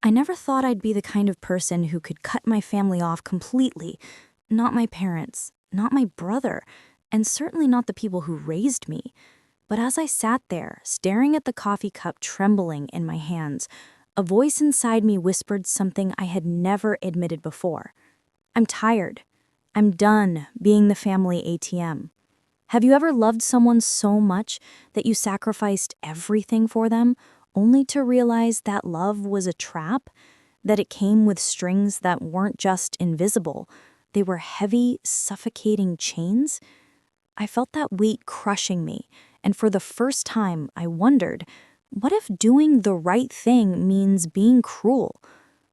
I never thought I'd be the kind of person who could cut my family off completely. Not my parents, not my brother, and certainly not the people who raised me. But as I sat there, staring at the coffee cup trembling in my hands, a voice inside me whispered something I had never admitted before. I'm tired. I'm done being the family ATM. Have you ever loved someone so much that you sacrificed everything for them, only to realize that love was a trap? That it came with strings that weren't just invisible, they were heavy, suffocating chains? I felt that weight crushing me, and for the first time, I wondered, what if doing the right thing means being cruel?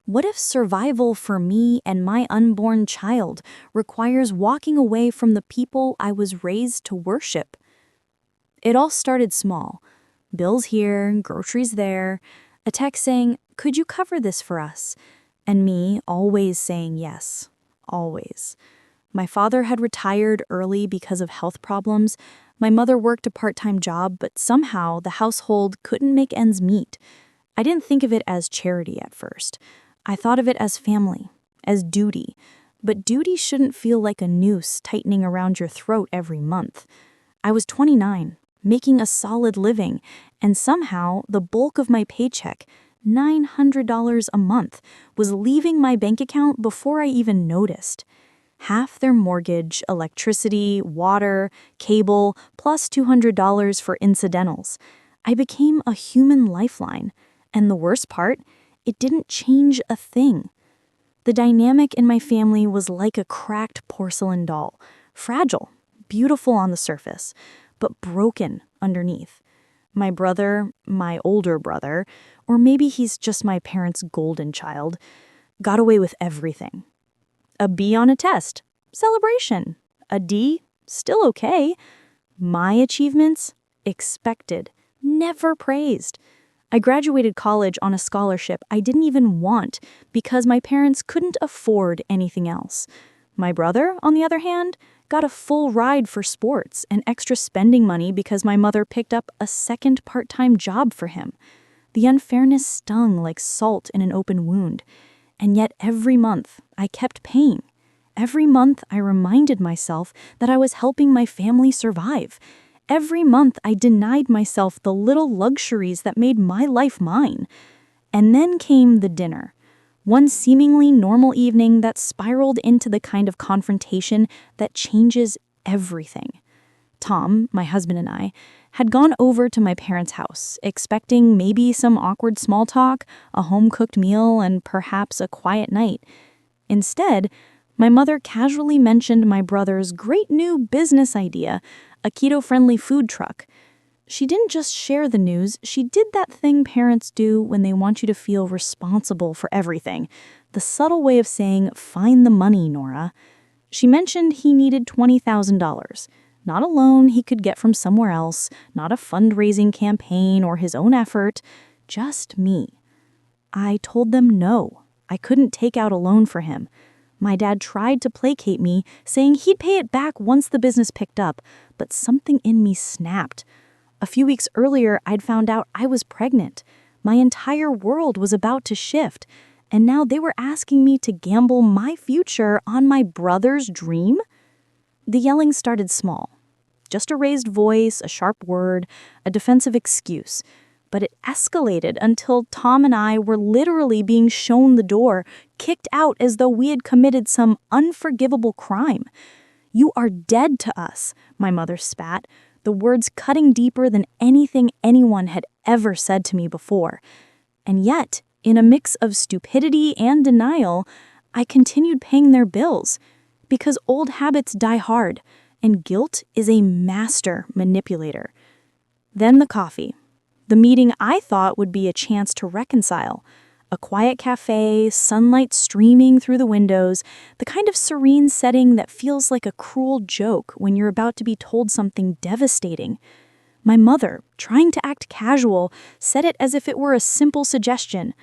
What if survival for me and my unborn child requires walking away from the people I was raised to worship? It all started small. Bills here, groceries there, a text saying, "Could you cover this for us?" And me always saying yes. Always. My father had retired early because of health problems. My mother worked a part-time job, but somehow the household couldn't make ends meet. I didn't think of it as charity at first. I thought of it as family, as duty. But duty shouldn't feel like a noose tightening around your throat every month. I was 29, making a solid living, and somehow the bulk of my paycheck, $900 a month, was leaving my bank account before I even noticed. Half their mortgage, electricity, water, cable, plus $200 for incidentals. I became a human lifeline. And the worst part, it didn't change a thing. The dynamic in my family was like a cracked porcelain doll, fragile, beautiful on the surface, but broken underneath. My brother, my older brother, or maybe he's just my parents' golden child, got away with everything. A B on a test, celebration. A D, still okay. My achievements, expected, never praised. I graduated college on a scholarship I didn't even want because my parents couldn't afford anything else. My brother, on the other hand, got a full ride for sports and extra spending money because my mother picked up a second part-time job for him. The unfairness stung like salt in an open wound. And yet every month, I kept paying. Every month, I reminded myself that I was helping my family survive. Every month, I denied myself the little luxuries that made my life mine. And then came the dinner. One seemingly normal evening that spiraled into the kind of confrontation that changes everything. Tom, my husband, and I had gone over to my parents' house, expecting maybe some awkward small talk, a home-cooked meal, and perhaps a quiet night. Instead, my mother casually mentioned my brother's great new business idea, a keto-friendly food truck. She didn't just share the news, she did that thing parents do when they want you to feel responsible for everything. The subtle way of saying, "Find the money, Nora." She mentioned he needed $20,000. Not a loan he could get from somewhere else, not a fundraising campaign or his own effort, just me. I told them no, I couldn't take out a loan for him. My dad tried to placate me, saying he'd pay it back once the business picked up, but something in me snapped. A few weeks earlier, I'd found out I was pregnant. My entire world was about to shift, and now they were asking me to gamble my future on my brother's dream? The yelling started small. Just a raised voice, a sharp word, a defensive excuse. But it escalated until Tom and I were literally being shown the door, kicked out as though we had committed some unforgivable crime. "You are dead to us," my mother spat, the words cutting deeper than anything anyone had ever said to me before. And yet, in a mix of stupidity and denial, I continued paying their bills. Because old habits die hard, and guilt is a master manipulator. Then the coffee. The meeting I thought would be a chance to reconcile. A quiet cafe, sunlight streaming through the windows, the kind of serene setting that feels like a cruel joke when you're about to be told something devastating. My mother, trying to act casual, said it as if it were a simple suggestion.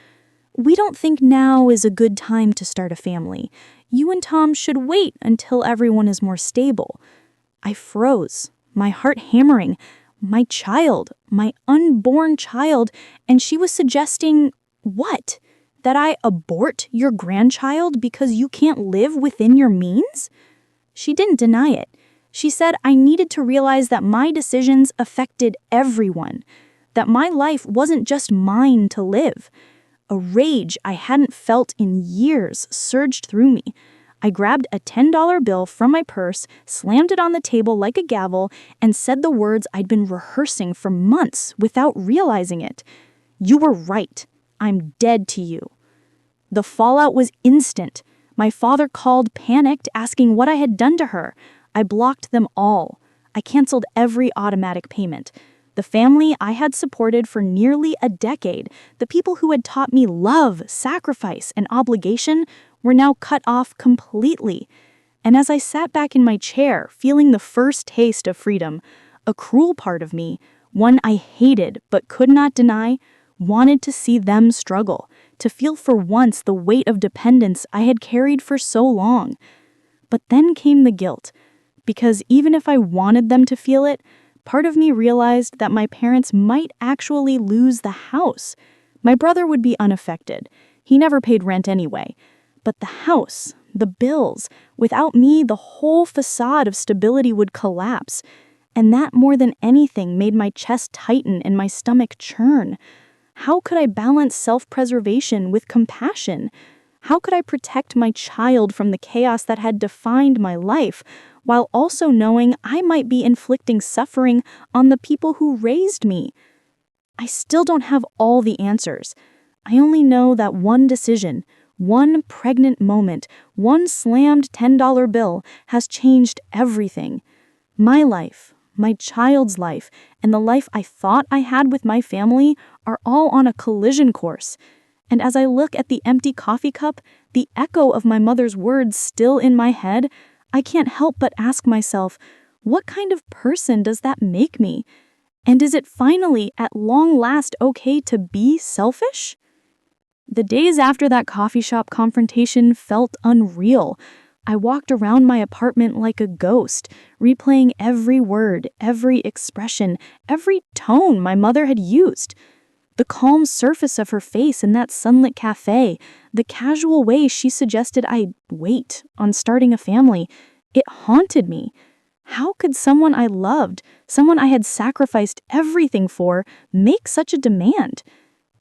"We don't think now is a good time to start a family. You and Tom should wait until everyone is more stable." I froze, my heart hammering. My child, my unborn child, and she was suggesting what? That I abort your grandchild because you can't live within your means? She didn't deny it. She said I needed to realize that my decisions affected everyone, that my life wasn't just mine to live. A rage I hadn't felt in years surged through me. I grabbed a $10 bill from my purse, slammed it on the table like a gavel, and said the words I'd been rehearsing for months without realizing it. You were right. I'm dead to you. The fallout was instant. My father called panicked, asking what I had done to her. I blocked them all. I canceled every automatic payment. The family I had supported for nearly a decade, the people who had taught me love, sacrifice, and obligation, were now cut off completely. And as I sat back in my chair, feeling the first taste of freedom, a cruel part of me, one I hated but could not deny, wanted to see them struggle, to feel for once the weight of dependence I had carried for so long. But then came the guilt, because even if I wanted them to feel it, part of me realized that my parents might actually lose the house. My brother would be unaffected. He never paid rent anyway. But the house, the bills, without me, the whole facade of stability would collapse. And that more than anything made my chest tighten and my stomach churn. How could I balance self-preservation with compassion? How could I protect my child from the chaos that had defined my life, while also knowing I might be inflicting suffering on the people who raised me? I still don't have all the answers. I only know that one decision, one pregnant moment, one slammed $10 bill has changed everything. My life, my child's life, and the life I thought I had with my family are all on a collision course. And as I look at the empty coffee cup, the echo of my mother's words still in my head, I can't help but ask myself, what kind of person does that make me? And is it finally, at long last, okay to be selfish? The days after that coffee shop confrontation felt unreal. I walked around my apartment like a ghost, replaying every word, every expression, every tone my mother had used. The calm surface of her face in that sunlit cafe, the casual way she suggested I wait on starting a family, it haunted me. How could someone I loved, someone I had sacrificed everything for, make such a demand?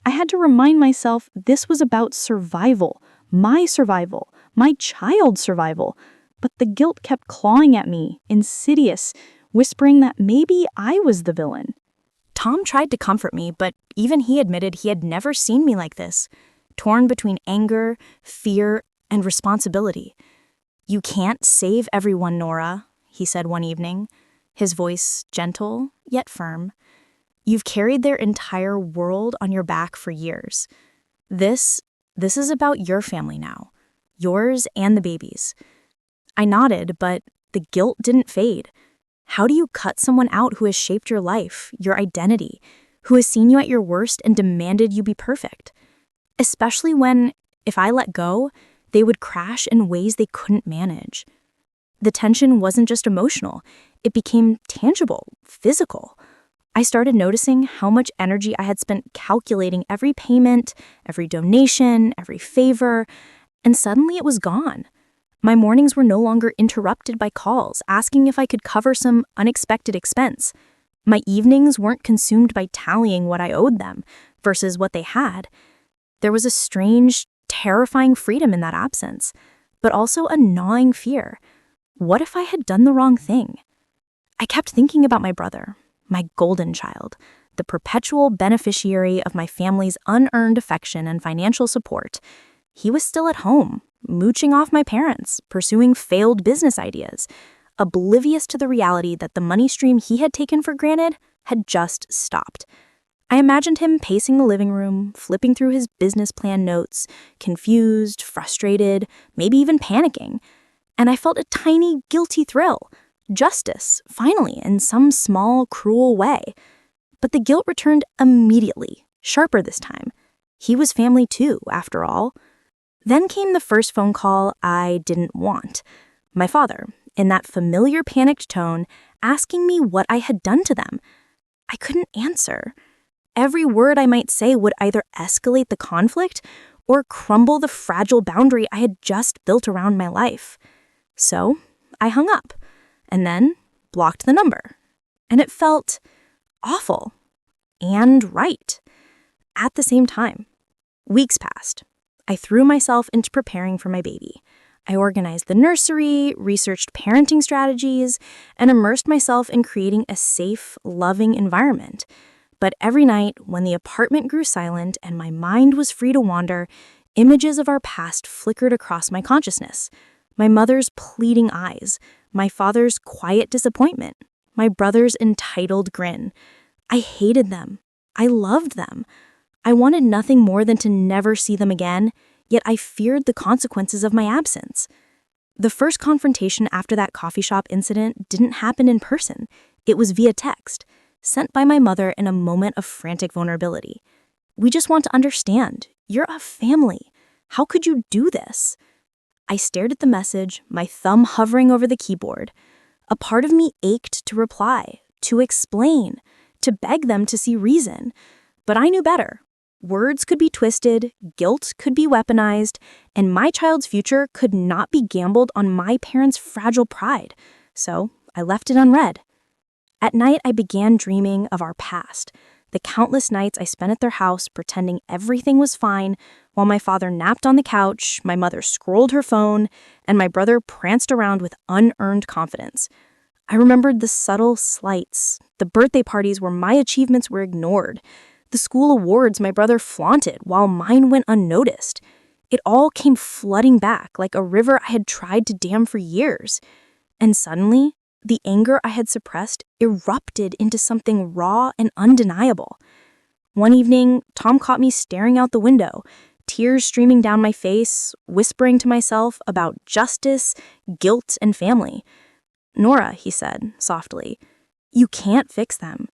I had to remind myself this was about survival, my child's survival. But the guilt kept clawing at me, insidious, whispering that maybe I was the villain. Tom tried to comfort me, but even he admitted he had never seen me like this, torn between anger, fear, and responsibility. "You can't save everyone, Nora," he said one evening, his voice gentle yet firm. "You've carried their entire world on your back for years. This is about your family now, yours and the baby's." I nodded, but the guilt didn't fade. How do you cut someone out who has shaped your life, your identity, who has seen you at your worst and demanded you be perfect? Especially when, if I let go, they would crash in ways they couldn't manage. The tension wasn't just emotional, it became tangible, physical. I started noticing how much energy I had spent calculating every payment, every donation, every favor, and suddenly it was gone. My mornings were no longer interrupted by calls asking if I could cover some unexpected expense. My evenings weren't consumed by tallying what I owed them versus what they had. There was a strange, terrifying freedom in that absence, but also a gnawing fear. What if I had done the wrong thing? I kept thinking about my brother, my golden child, the perpetual beneficiary of my family's unearned affection and financial support. He was still at home, mooching off my parents, pursuing failed business ideas, oblivious to the reality that the money stream he had taken for granted had just stopped. I imagined him pacing the living room, flipping through his business plan notes, confused, frustrated, maybe even panicking. And I felt a tiny, guilty thrill. Justice, finally, in some small, cruel way. But the guilt returned immediately, sharper this time. He was family too, after all. Then came the first phone call I didn't want. My father, in that familiar panicked tone, asking me what I had done to them. I couldn't answer. Every word I might say would either escalate the conflict or crumble the fragile boundary I had just built around my life. So I hung up and then blocked the number. And it felt awful and right at the same time. Weeks passed. I threw myself into preparing for my baby. I organized the nursery, researched parenting strategies, and immersed myself in creating a safe, loving environment. But every night, when the apartment grew silent and my mind was free to wander, images of our past flickered across my consciousness. My mother's pleading eyes, my father's quiet disappointment, my brother's entitled grin. I hated them. I loved them. I wanted nothing more than to never see them again, yet I feared the consequences of my absence. The first confrontation after that coffee shop incident didn't happen in person. It was via text, sent by my mother in a moment of frantic vulnerability. "We just want to understand. You're a family. How could you do this?" I stared at the message, my thumb hovering over the keyboard. A part of me ached to reply, to explain, to beg them to see reason. But I knew better. Words could be twisted, guilt could be weaponized, and my child's future could not be gambled on my parents' fragile pride. So I left it unread. At night, I began dreaming of our past, the countless nights I spent at their house pretending everything was fine, while my father napped on the couch, my mother scrolled her phone, and my brother pranced around with unearned confidence. I remembered the subtle slights, the birthday parties where my achievements were ignored, the school awards my brother flaunted while mine went unnoticed. It all came flooding back like a river I had tried to dam for years. And suddenly, the anger I had suppressed erupted into something raw and undeniable. One evening, Tom caught me staring out the window, tears streaming down my face, whispering to myself about justice, guilt, and family. "Nora," he said softly, "you can't fix them.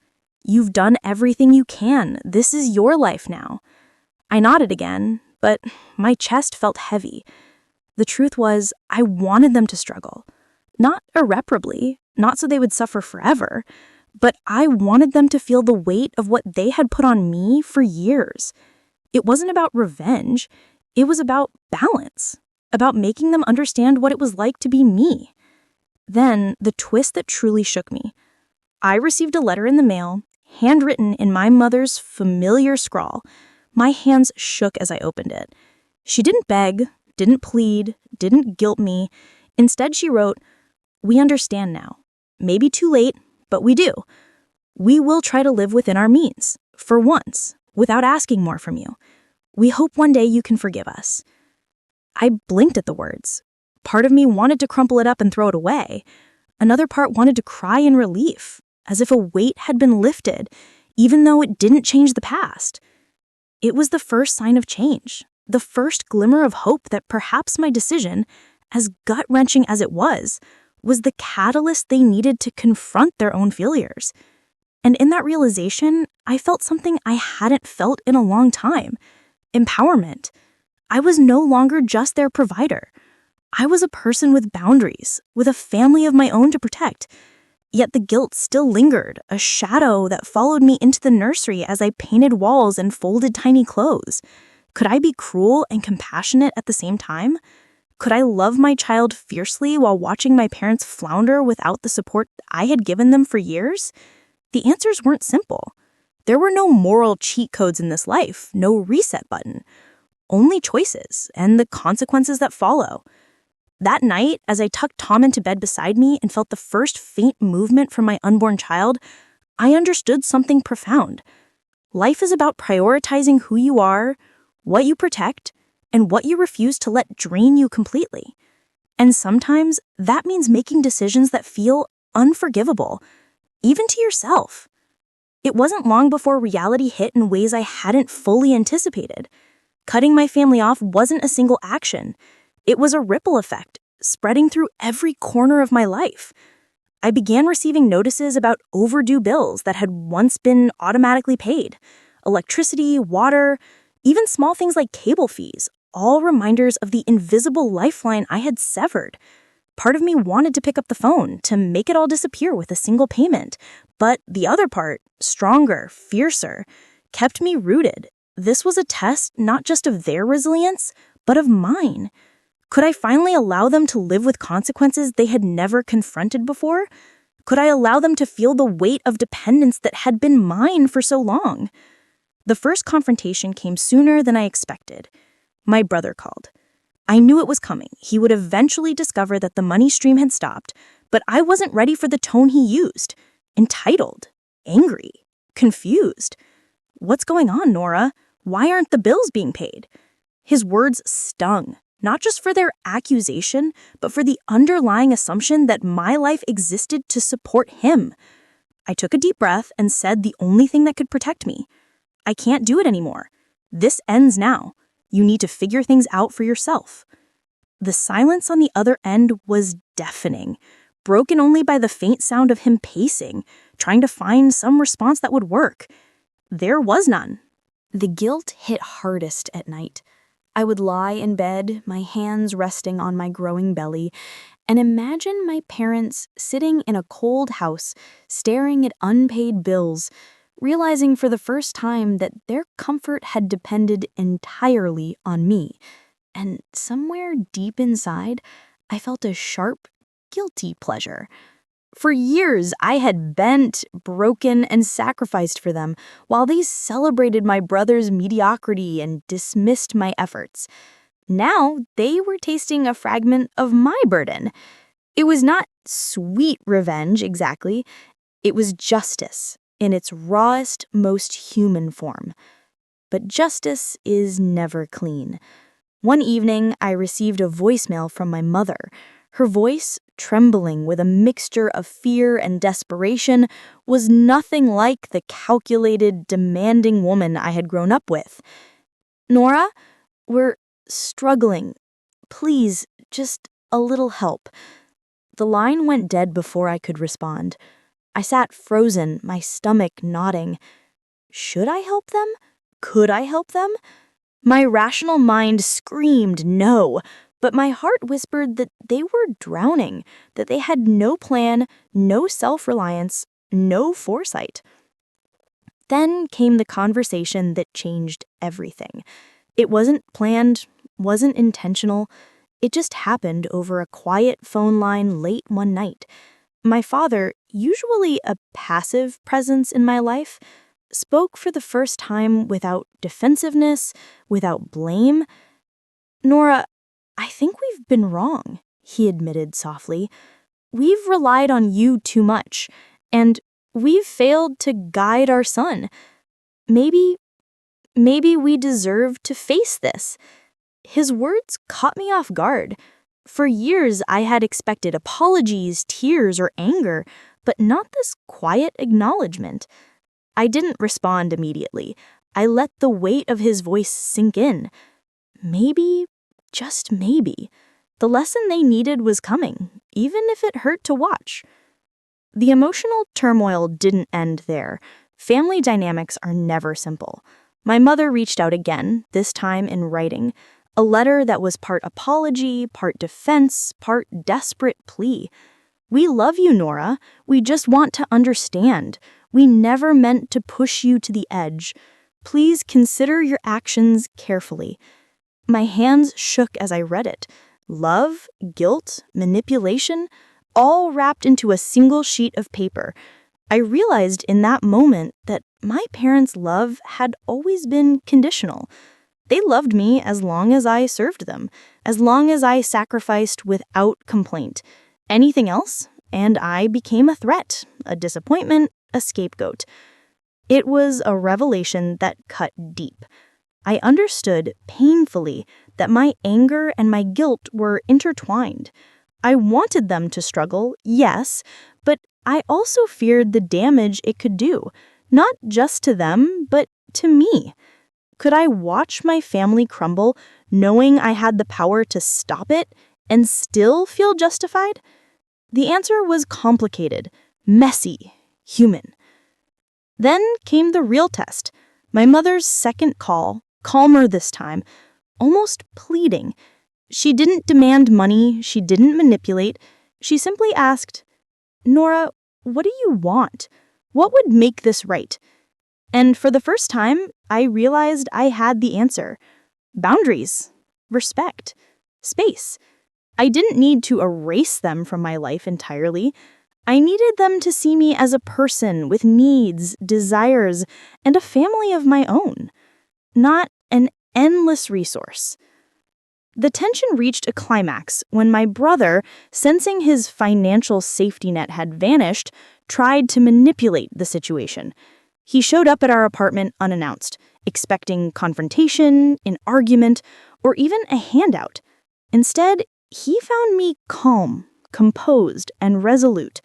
You've done everything you can. This is your life now." I nodded again, but my chest felt heavy. The truth was, I wanted them to struggle. Not irreparably, not so they would suffer forever, but I wanted them to feel the weight of what they had put on me for years. It wasn't about revenge. It was about balance, about making them understand what it was like to be me. Then, the twist that truly shook me. I received a letter in the mail, handwritten in my mother's familiar scrawl. My hands shook as I opened it. She didn't beg, didn't plead, didn't guilt me. Instead, she wrote, "We understand now. Maybe too late, but we do. We will try to live within our means, for once, without asking more from you. We hope one day you can forgive us." I blinked at the words. Part of me wanted to crumple it up and throw it away. Another part wanted to cry in relief, as if a weight had been lifted, even though it didn't change the past. It was the first sign of change, the first glimmer of hope that perhaps my decision, as gut-wrenching as it was the catalyst they needed to confront their own failures. And in that realization, I felt something I hadn't felt in a long time: empowerment. I was no longer just their provider. I was a person with boundaries, with a family of my own to protect. Yet the guilt still lingered, a shadow that followed me into the nursery as I painted walls and folded tiny clothes. Could I be cruel and compassionate at the same time? Could I love my child fiercely while watching my parents flounder without the support I had given them for years? The answers weren't simple. There were no moral cheat codes in this life, no reset button. Only choices and the consequences that follow. That night, as I tucked Tom into bed beside me and felt the first faint movement from my unborn child, I understood something profound. Life is about prioritizing who you are, what you protect, and what you refuse to let drain you completely. And sometimes that means making decisions that feel unforgivable, even to yourself. It wasn't long before reality hit in ways I hadn't fully anticipated. Cutting my family off wasn't a single action. It was a ripple effect, spreading through every corner of my life. I began receiving notices about overdue bills that had once been automatically paid. Electricity, water, even small things like cable fees, all reminders of the invisible lifeline I had severed. Part of me wanted to pick up the phone, to make it all disappear with a single payment. But the other part, stronger, fiercer, kept me rooted, This was a test not just of their resilience, but of mine. Could I finally allow them to live with consequences they had never confronted before? Could I allow them to feel the weight of dependence that had been mine for so long? The first confrontation came sooner than I expected. My brother called. I knew it was coming. He would eventually discover that the money stream had stopped, but I wasn't ready for the tone he used. Entitled, angry, confused. What's going on, Nora? Why aren't the bills being paid? His words stung, not just for their accusation, but for the underlying assumption that my life existed to support him. I took a deep breath and said the only thing that could protect me. I can't do it anymore. This ends now. You need to figure things out for yourself. The silence on the other end was deafening, broken only by the faint sound of him pacing, trying to find some response that would work. There was none. The guilt hit hardest at night. I would lie in bed, my hands resting on my growing belly, and imagine my parents sitting in a cold house, staring at unpaid bills, realizing for the first time that their comfort had depended entirely on me. And somewhere deep inside, I felt a sharp, guilty pleasure. For years, I had bent, broken, and sacrificed for them, while they celebrated my brother's mediocrity and dismissed my efforts. Now, they were tasting a fragment of my burden. It was not sweet revenge, exactly. It was justice, in its rawest, most human form. But justice is never clean. One evening, I received a voicemail from my mother. Her voice, trembling with a mixture of fear and desperation, was nothing like the calculated, demanding woman I had grown up with. Nora, we're struggling. Please, just a little help. The line went dead before I could respond. I sat frozen, my stomach knotting. Should I help them? Could I help them? My rational mind screamed no, but my heart whispered that they were drowning, that they had no plan, no self-reliance, no foresight. Then came the conversation that changed everything. It wasn't planned, wasn't intentional. It just happened over a quiet phone line late one night. My father, usually a passive presence in my life, spoke for the first time without defensiveness, without blame. Nora, I think we've been wrong, he admitted softly. We've relied on you too much, and we've failed to guide our son. Maybe we deserve to face this. His words caught me off guard. For years, I had expected apologies, tears, or anger, but not this quiet acknowledgement. I didn't respond immediately. I let the weight of his voice sink in. Maybe, just maybe, the lesson they needed was coming, even if it hurt to watch. The emotional turmoil didn't end there. Family dynamics are never simple. My mother reached out again, this time in writing, a letter that was part apology, part defense, part desperate plea. We love you, Nora. We just want to understand. We never meant to push you to the edge. Please consider your actions carefully. My hands shook as I read it. Love, guilt, manipulation, all wrapped into a single sheet of paper. I realized in that moment that my parents' love had always been conditional. They loved me as long as I served them, as long as I sacrificed without complaint. Anything else, and I became a threat, a disappointment, a scapegoat. It was a revelation that cut deep. I understood painfully that my anger and my guilt were intertwined. I wanted them to struggle, yes, but I also feared the damage it could do, not just to them, but to me. Could I watch my family crumble, knowing I had the power to stop it, and still feel justified? The answer was complicated, messy, human. Then came the real test. My mother's second call, calmer this time, almost pleading. She didn't demand money, she didn't manipulate. She simply asked, Nora, what do you want? What would make this right? And for the first time, I realized I had the answer. Boundaries, respect, space. I didn't need to erase them from my life entirely. I needed them to see me as a person with needs, desires, and a family of my own, not an endless resource. The tension reached a climax when my brother, sensing his financial safety net had vanished, tried to manipulate the situation. He showed up at our apartment unannounced, expecting confrontation, an argument, or even a handout. Instead, he found me calm, composed, and resolute.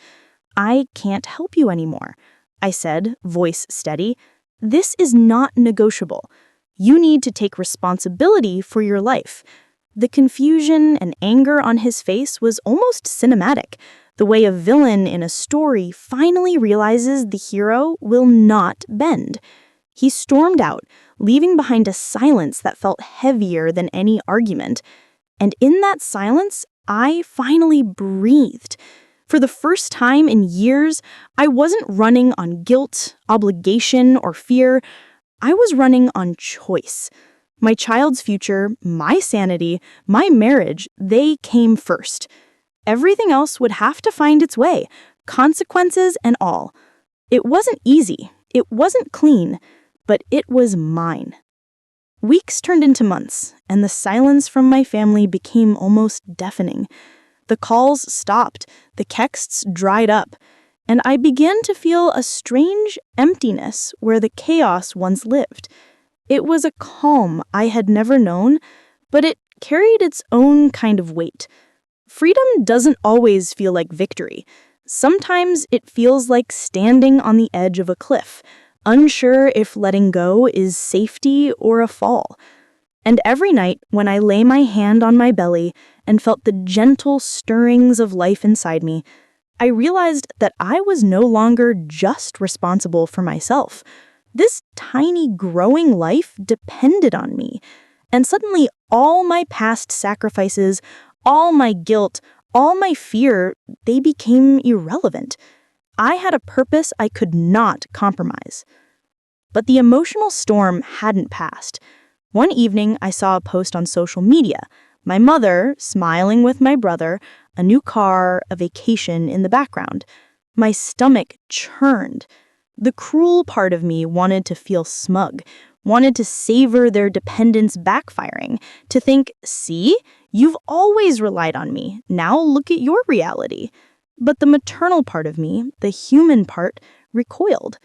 "I can't help you anymore," I said, voice steady. "This is not negotiable. You need to take responsibility for your life." The confusion and anger on his face was almost cinematic, the way a villain in a story finally realizes the hero will not bend. He stormed out, leaving behind a silence that felt heavier than any argument. And in that silence, I finally breathed. For the first time in years, I wasn't running on guilt, obligation, or fear. I was running on choice. My child's future, my sanity, my marriage, they came first. Everything else would have to find its way, consequences and all. It wasn't easy, it wasn't clean, but it was mine. Weeks turned into months, and the silence from my family became almost deafening. The calls stopped, the texts dried up, and I began to feel a strange emptiness where the chaos once lived. It was a calm I had never known, but it carried its own kind of weight. Freedom doesn't always feel like victory. Sometimes it feels like standing on the edge of a cliff, unsure if letting go is safety or a fall. And every night, when I lay my hand on my belly and felt the gentle stirrings of life inside me, I realized that I was no longer just responsible for myself. This tiny, growing life depended on me. And suddenly, all my past sacrifices, all my guilt, all my fear, they became irrelevant. I had a purpose I could not compromise. But the emotional storm hadn't passed. One evening, I saw a post on social media. My mother, smiling with my brother, a new car, a vacation in the background. My stomach churned. The cruel part of me wanted to feel smug, wanted to savor their dependence backfiring, to think, "See, you've always relied on me. Now look at your reality." But the maternal part of me, the human part, recoiled.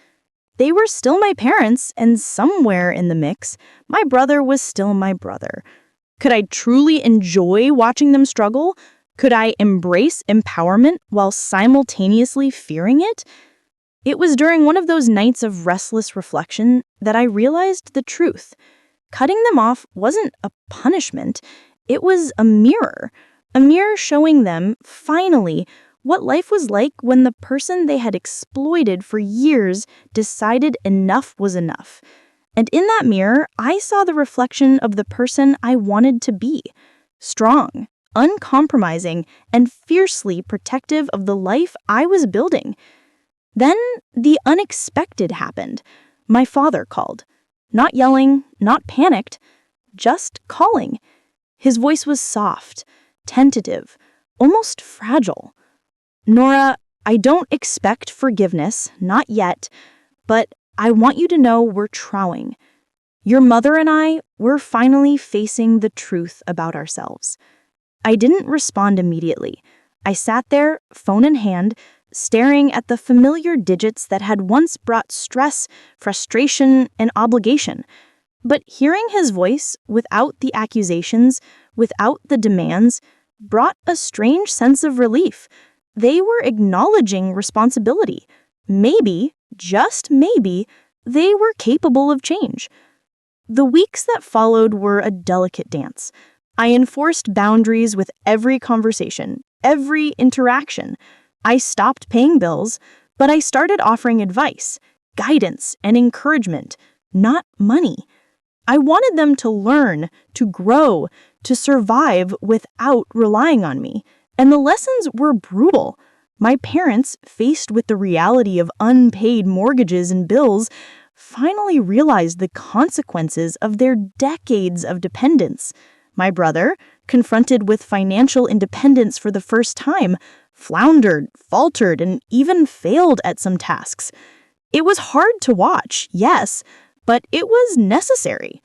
They were still my parents, and somewhere in the mix, my brother was still my brother. Could I truly enjoy watching them struggle? Could I embrace empowerment while simultaneously fearing it? It was during one of those nights of restless reflection that I realized the truth. Cutting them off wasn't a punishment. It was a mirror showing them, finally, what life was like when the person they had exploited for years decided enough was enough. And in that mirror, I saw the reflection of the person I wanted to be. Strong, uncompromising, and fiercely protective of the life I was building. Then the unexpected happened. My father called. Not yelling, not panicked, just calling. His voice was soft, tentative, almost fragile. "Nora, I don't expect forgiveness, not yet, but I want you to know we're trying. Your mother and I, we're finally facing the truth about ourselves." I didn't respond immediately. I sat there, phone in hand, staring at the familiar digits that had once brought stress, frustration, and obligation. But hearing his voice, without the accusations, without the demands, brought a strange sense of relief. They were acknowledging responsibility. Maybe, just maybe, they were capable of change. The weeks that followed were a delicate dance. I enforced boundaries with every conversation, every interaction. I stopped paying bills, but I started offering advice, guidance, and encouragement, not money. I wanted them to learn, to grow, to survive without relying on me. And the lessons were brutal. My parents, faced with the reality of unpaid mortgages and bills, finally realized the consequences of their decades of dependence. My brother, confronted with financial independence for the first time, floundered, faltered, and even failed at some tasks. It was hard to watch, yes, but it was necessary.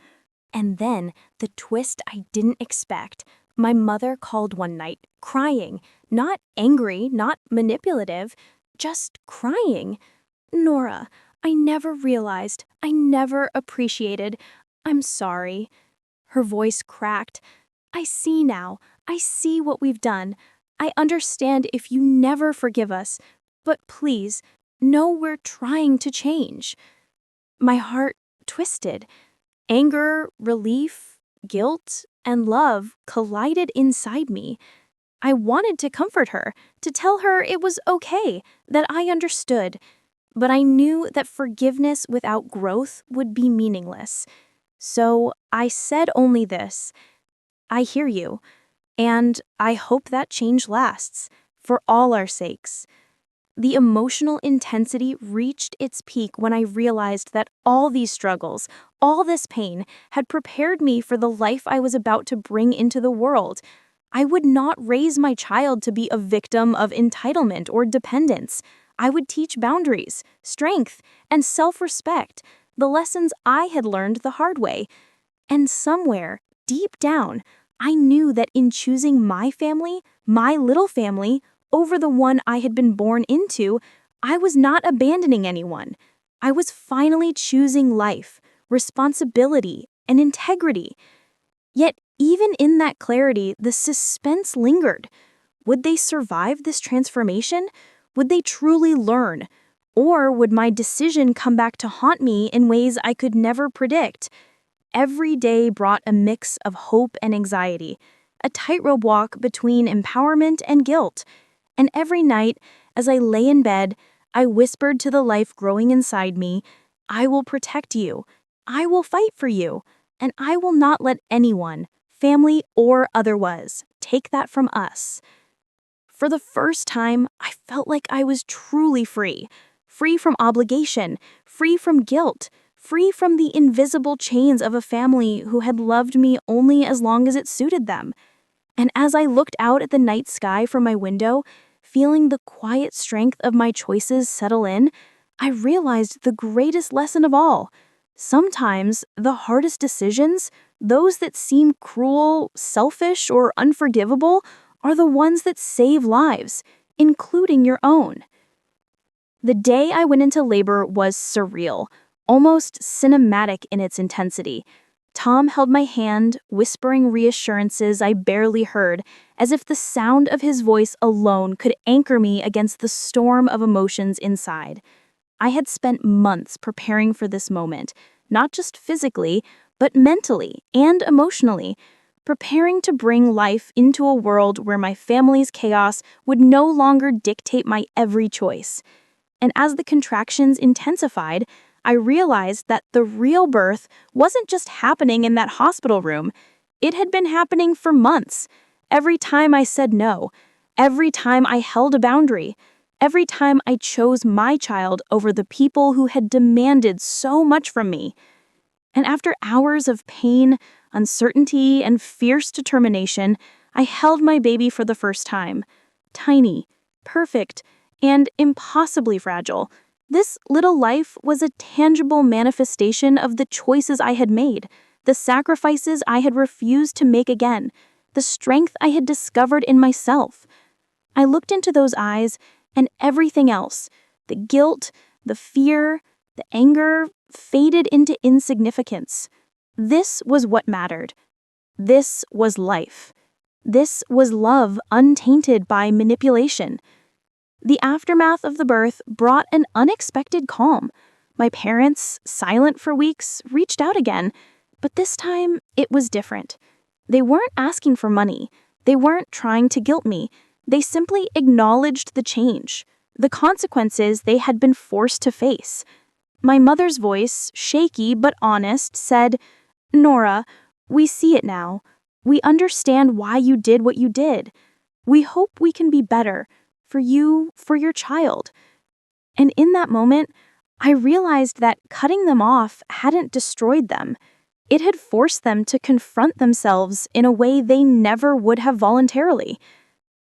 And then, the twist I didn't expect. My mother called one night, crying. Not angry, not manipulative, just crying. Nora, I never realized, I never appreciated. I'm sorry. Her voice cracked. I see now. I see what we've done. I understand if you never forgive us. But please, know we're trying to change. My heart twisted. Anger, relief, guilt, and love collided inside me. I wanted to comfort her, to tell her it was okay, that I understood. But I knew that forgiveness without growth would be meaningless. So I said only this: I hear you, and I hope that change lasts, for all our sakes. The emotional intensity reached its peak when I realized that all these struggles, all this pain, had prepared me for the life I was about to bring into the world. I would not raise my child to be a victim of entitlement or dependence. I would teach boundaries, strength, and self-respect, the lessons I had learned the hard way. And somewhere, deep down, I knew that in choosing my family, my little family, over the one I had been born into, I was not abandoning anyone. I was finally choosing life, responsibility, and integrity. Yet, even in that clarity, the suspense lingered. Would they survive this transformation? Would they truly learn? Or would my decision come back to haunt me in ways I could never predict? Every day brought a mix of hope and anxiety, a tightrope walk between empowerment and guilt. And every night, as I lay in bed, I whispered to the life growing inside me, I will protect you, I will fight for you, and I will not let anyone, family or otherwise, take that from us. For the first time, I felt like I was truly free. Free from obligation, free from guilt, free from the invisible chains of a family who had loved me only as long as it suited them. And as I looked out at the night sky from my window, feeling the quiet strength of my choices settle in, I realized the greatest lesson of all. Sometimes the hardest decisions, those that seem cruel, selfish, or unforgivable, are the ones that save lives, including your own. The day I went into labor was surreal, almost cinematic in its intensity. Tom held my hand, whispering reassurances I barely heard, as if the sound of his voice alone could anchor me against the storm of emotions inside. I had spent months preparing for this moment, not just physically, but mentally and emotionally, preparing to bring life into a world where my family's chaos would no longer dictate my every choice. And as the contractions intensified, I realized that the real birth wasn't just happening in that hospital room. It had been happening for months. Every time I said no, every time I held a boundary, every time I chose my child over the people who had demanded so much from me. And after hours of pain, uncertainty, and fierce determination, I held my baby for the first time. Tiny, perfect, and impossibly fragile. This little life was a tangible manifestation of the choices I had made, the sacrifices I had refused to make again, the strength I had discovered in myself. I looked into those eyes, and everything else, the guilt, the fear, the anger, faded into insignificance. This was what mattered. This was life. This was love untainted by manipulation. The aftermath of the birth brought an unexpected calm. My parents, silent for weeks, reached out again, but this time it was different. They weren't asking for money. They weren't trying to guilt me. They simply acknowledged the change, the consequences they had been forced to face. My mother's voice, shaky but honest, said, Nora, we see it now. We understand why you did what you did. We hope we can be better for you, for your child. And in that moment, I realized that cutting them off hadn't destroyed them. It had forced them to confront themselves in a way they never would have voluntarily.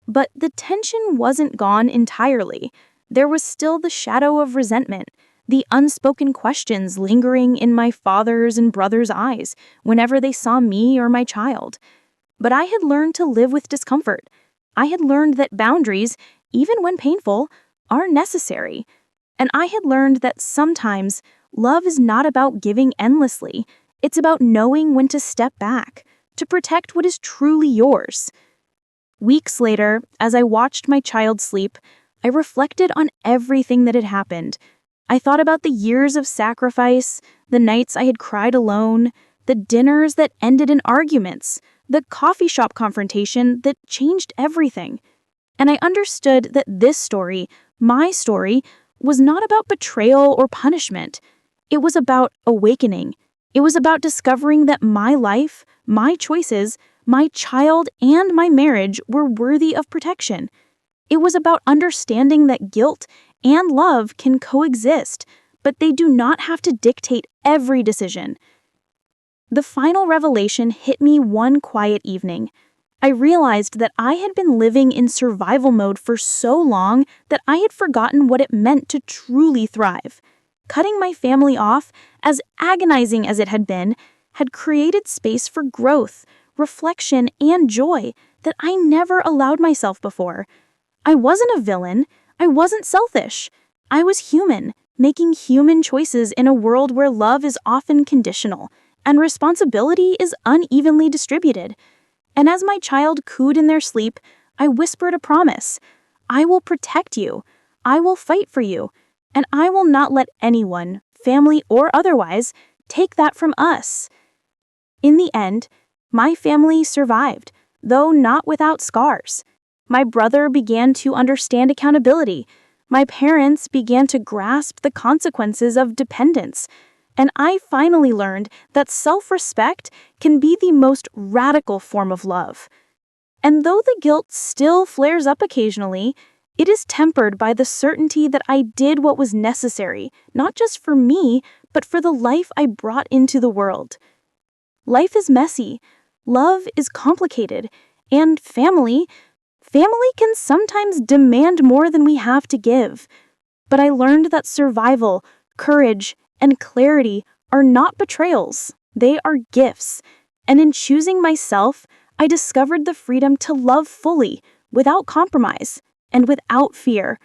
But the tension wasn't gone entirely. There was still the shadow of resentment, the unspoken questions lingering in my father's and brother's eyes whenever they saw me or my child. But I had learned to live with discomfort. I had learned that boundaries, even when painful, are necessary. And I had learned that sometimes love is not about giving endlessly. It's about knowing when to step back, to protect what is truly yours. Weeks later, as I watched my child sleep, I reflected on everything that had happened. I thought about the years of sacrifice, the nights I had cried alone, the dinners that ended in arguments, the coffee shop confrontation that changed everything. And I understood that this story, my story, was not about betrayal or punishment. It was about awakening. It was about discovering that my life, my choices, my child, and my marriage were worthy of protection. It was about understanding that guilt and love can coexist, but they do not have to dictate every decision. The final revelation hit me one quiet evening. I realized that I had been living in survival mode for so long that I had forgotten what it meant to truly thrive. Cutting my family off, as agonizing as it had been, had created space for growth, reflection, and joy that I never allowed myself before. I wasn't a villain. I wasn't selfish. I was human, making human choices in a world where love is often conditional and responsibility is unevenly distributed. And as my child cooed in their sleep, I whispered a promise. I will protect you. I will fight for you. And I will not let anyone, family or otherwise, take that from us. In the end, my family survived, though not without scars. My brother began to understand accountability. My parents began to grasp the consequences of dependence. And I finally learned that self-respect can be the most radical form of love. And though the guilt still flares up occasionally, it is tempered by the certainty that I did what was necessary, not just for me, but for the life I brought into the world. Life is messy, love is complicated, and family can sometimes demand more than we have to give. But I learned that survival, courage, and clarity are not betrayals, they are gifts. And in choosing myself, I discovered the freedom to love fully, without compromise, and without fear.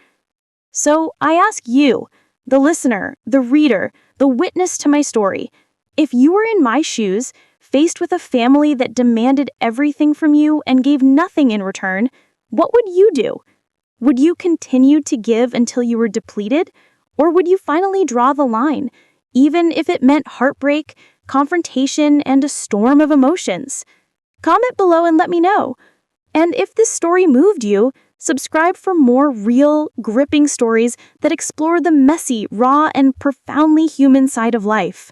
So I ask you, the listener, the reader, the witness to my story, if you were in my shoes, faced with a family that demanded everything from you and gave nothing in return, what would you do? Would you continue to give until you were depleted? Or would you finally draw the line, even if it meant heartbreak, confrontation, and a storm of emotions? Comment below and let me know. And if this story moved you, subscribe for more real, gripping stories that explore the messy, raw, and profoundly human side of life.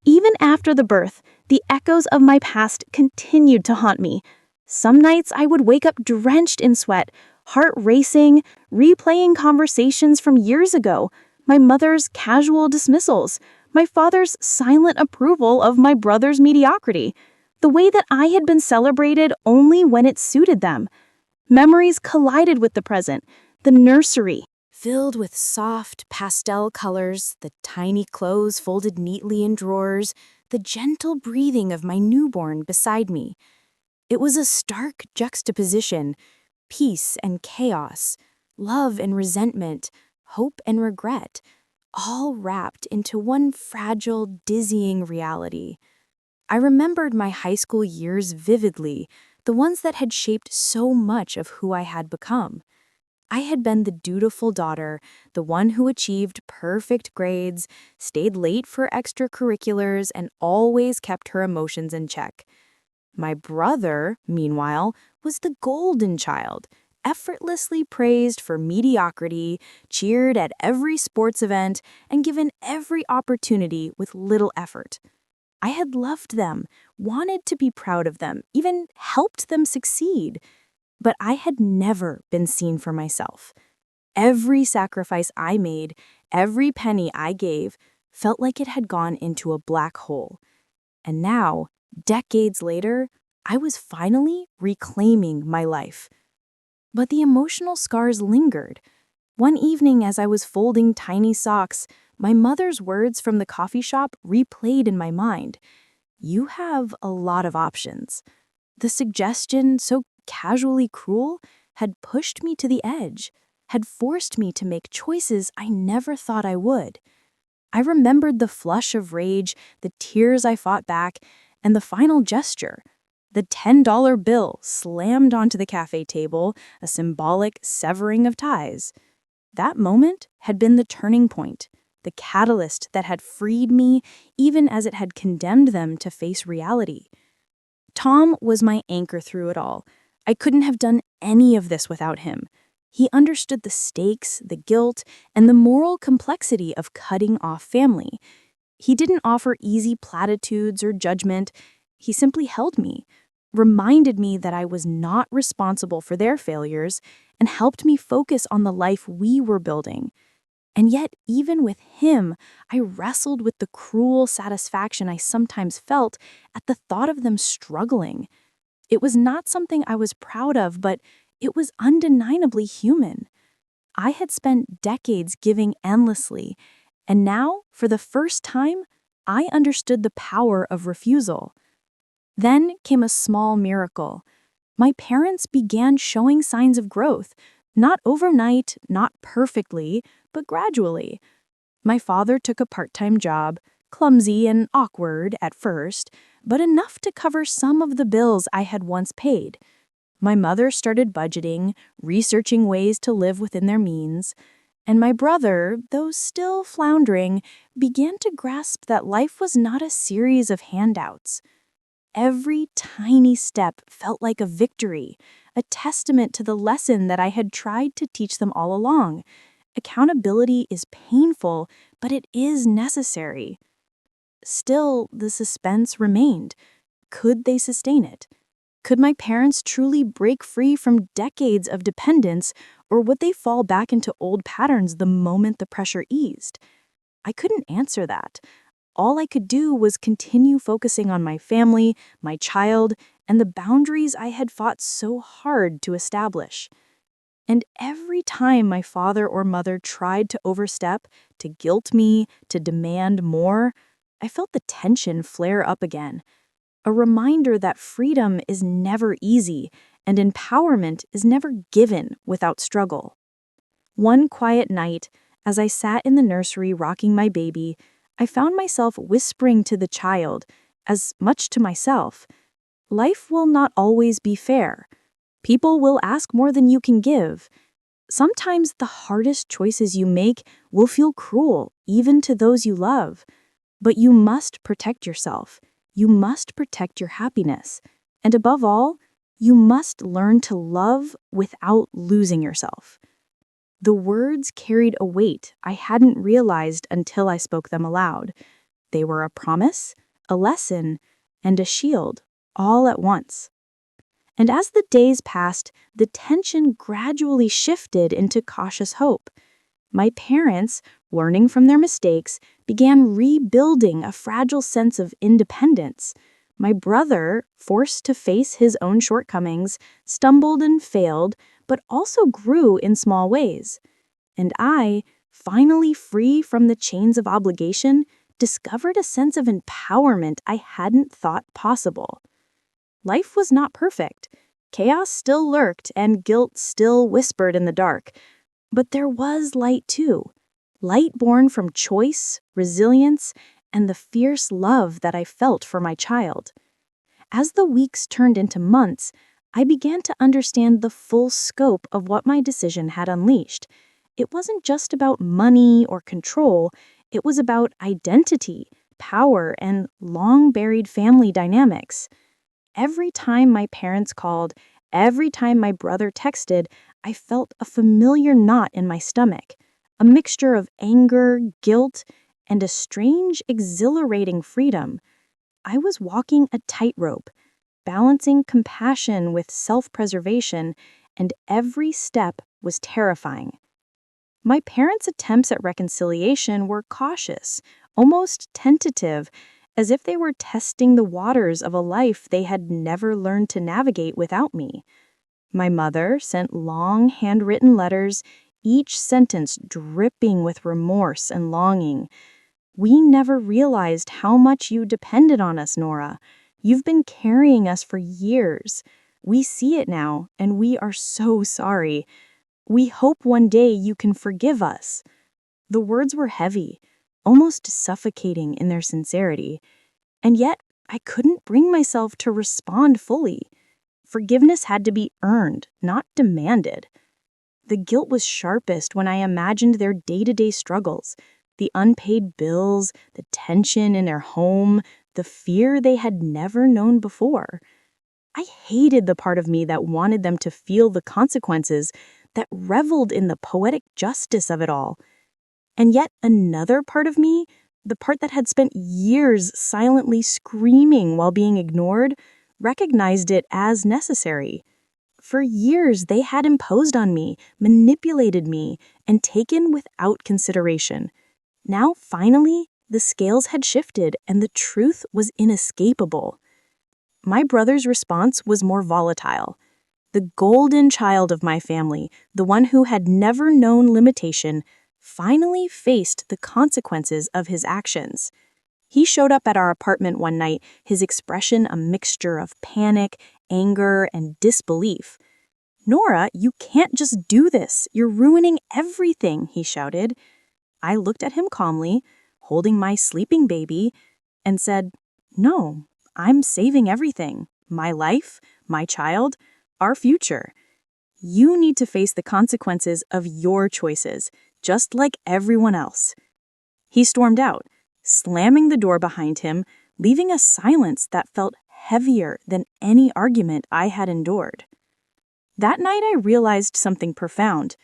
Even after the birth, the echoes of my past continued to haunt me. Some nights I would wake up drenched in sweat, heart racing, replaying conversations from years ago, my mother's casual dismissals, my father's silent approval of my brother's mediocrity, the way that I had been celebrated only when it suited them. Memories collided with the present, the nursery, filled with soft pastel colors, the tiny clothes folded neatly in drawers, the gentle breathing of my newborn beside me. It was a stark juxtaposition, peace and chaos, love and resentment, hope and regret, all wrapped into one fragile, dizzying reality. I remembered my high school years vividly, the ones that had shaped so much of who I had become. I had been the dutiful daughter, the one who achieved perfect grades, stayed late for extracurriculars, and always kept her emotions in check. My brother, meanwhile, was the golden child, effortlessly praised for mediocrity, cheered at every sports event, and given every opportunity with little effort. I had loved them, wanted to be proud of them, even helped them succeed. But I had never been seen for myself. Every sacrifice I made, Every penny I gave felt like it had gone into a black hole. And now, decades later, I was finally reclaiming my life. But the emotional scars lingered. One evening, as I was folding tiny socks, my mother's words from the coffee shop replayed in my mind. You have a lot of options. The suggestion, so casually cruel, had pushed me to the edge, had forced me to make choices I never thought I would. I remembered the flush of rage, the tears I fought back, and the final gesture. The $10 bill slammed onto the cafe table, a symbolic severing of ties. That moment had been the turning point, the catalyst that had freed me even as it had condemned them to face reality. Tom was my anchor through it all. I couldn't have done any of this without him. He understood the stakes, the guilt, and the moral complexity of cutting off family. He didn't offer easy platitudes or judgment. He simply held me, reminded me that I was not responsible for their failures, and helped me focus on the life we were building. And yet, even with him, I wrestled with the cruel satisfaction I sometimes felt at the thought of them struggling. It was not something I was proud of, but it was undeniably human. I had spent decades giving endlessly, and now, for the first time, I understood the power of refusal. Then came a small miracle. My parents began showing signs of growth, not overnight, not perfectly, but gradually. My father took a part-time job, clumsy and awkward at first, but enough to cover some of the bills I had once paid. My mother started budgeting, researching ways to live within their means, and my brother, though still floundering, began to grasp that life was not a series of handouts. Every tiny step felt like a victory, a testament to the lesson that I had tried to teach them all along. Accountability is painful, but it is necessary. Still, the suspense remained. Could they sustain it? Could my parents truly break free from decades of dependence, or would they fall back into old patterns the moment the pressure eased? I couldn't answer that. All I could do was continue focusing on my family, my child, and the boundaries I had fought so hard to establish. And every time my father or mother tried to overstep, to guilt me, to demand more, I felt the tension flare up again. A reminder that freedom is never easy and empowerment is never given without struggle. One quiet night, as I sat in the nursery rocking my baby, I found myself whispering to the child, as much to myself, life will not always be fair. People will ask more than you can give. Sometimes the hardest choices you make will feel cruel, even to those you love. But you must protect yourself. You must protect your happiness. And above all, you must learn to love without losing yourself. The words carried a weight I hadn't realized until I spoke them aloud. They were a promise, a lesson, and a shield, all at once. And as the days passed, the tension gradually shifted into cautious hope. My parents, learning from their mistakes, began rebuilding a fragile sense of independence. My brother, forced to face his own shortcomings, stumbled and failed, but also grew in small ways. And I, finally free from the chains of obligation, discovered a sense of empowerment I hadn't thought possible. Life was not perfect. Chaos still lurked and guilt still whispered in the dark. But there was light too. Light born from choice, resilience, and the fierce love that I felt for my child. As the weeks turned into months, I began to understand the full scope of what my decision had unleashed. It wasn't just about money or control, it was about identity, power, and long-buried family dynamics. Every time my parents called, every time my brother texted, I felt a familiar knot in my stomach, a mixture of anger, guilt, and a strange, exhilarating freedom. I was walking a tightrope, balancing compassion with self-preservation, and every step was terrifying. My parents' attempts at reconciliation were cautious, almost tentative, as if they were testing the waters of a life they had never learned to navigate without me. My mother sent long handwritten letters, each sentence dripping with remorse and longing. "We never realized how much you depended on us, Nora. You've been carrying us for years. We see it now, and we are so sorry. We hope one day you can forgive us." The words were heavy, almost suffocating in their sincerity, and yet I couldn't bring myself to respond fully. Forgiveness had to be earned, not demanded. The guilt was sharpest when I imagined their day-to-day struggles, the unpaid bills, the tension in their home, the fear they had never known before. I hated the part of me that wanted them to feel the consequences, that reveled in the poetic justice of it all. And yet another part of me, the part that had spent years silently screaming while being ignored, recognized it as necessary. For years, they had imposed on me, manipulated me, and taken without consideration. Now, finally, the scales had shifted and the truth was inescapable. My brother's response was more volatile. The golden child of my family, the one who had never known limitation, finally faced the consequences of his actions. He showed up at our apartment one night, his expression a mixture of panic, anger, and disbelief. "Nora, you can't just do this. You're ruining everything," he shouted. I looked at him calmly, holding my sleeping baby, and said, "No, I'm saving everything. My life, my child, our future. You need to face the consequences of your choices, just like everyone else." He stormed out, slamming the door behind him, leaving a silence that felt heavier than any argument I had endured. That night I realized something profound.